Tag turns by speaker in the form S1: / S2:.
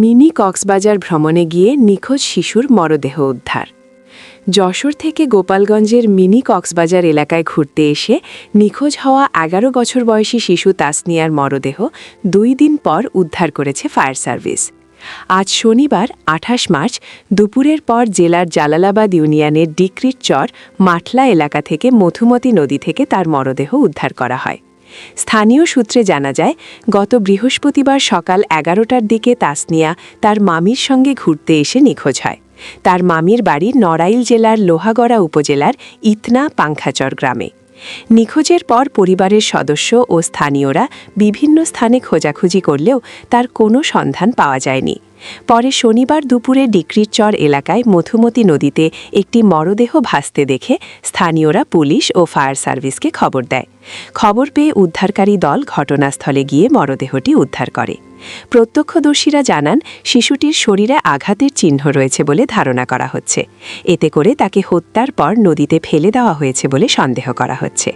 S1: Mini Cox's Bazar ভ্রমণে গিয়ে নিখোঁজ শিশুর মরদেহ উদ্ধার। যশোর থেকে গোপালগঞ্জের মিনি কক্সবাজার এলাকায় ঘুরতে এসে নিখোঁজ হওয়া ১১ বছর বয়সী শিশু তাসনিয়ার মরদেহ ২ দিন পর উদ্ধার করেছে ফায়ার সার্ভিস। আজ শনিবার ২৮ মার্চ দুপুরের পর জেলার জালালাবাদ ইউনিয়নের ডিক্রিট চর মাঠলা এলাকা থেকে মধুমতি নদী থেকে তার মরদেহ উদ্ধার করা হয়। স্থানীয় সূত্রে জানা যায়, গত বৃহস্পতিবার সকাল ১১টার দিকে তাসনিয়া তার মামির সঙ্গে ঘুরতে এসে নিখোঁজ হয়। তার মামির বাড়ি নড়াইল জেলার লোহাগড়া উপজেলার ইতনা পাংখাচর গ্রামে। নিখোঁজের পর পরিবারের সদস্য ও স্থানীয়রা বিভিন্ন স্থানে খোঁজাখুঁজি করলেও তার কোনো সন্ধান পাওয়া যায়নি। পরে শনিবার দুপুরে ডিক্রিট চর এলাকায় মধুমতি নদীতে একটি মরদেহ ভাসতে দেখে স্থানীয়রা পুলিশ ও ফায়ার সার্ভিসকে খবর দেয়। খবর পেয়ে উদ্ধারকারী দল ঘটনাস্থলে গিয়ে মরদেহটি উদ্ধার করে। প্রত্যক্ষদর্শীরা জানান, শিশুটির শরীরে আঘাতের চিহ্ন রয়েছে বলে ধারণা করা হচ্ছে। এতে করে তাকে হত্যার পর নদীতে ফেলে দেওয়া হয়েছে বলে সন্দেহ করা হচ্ছে।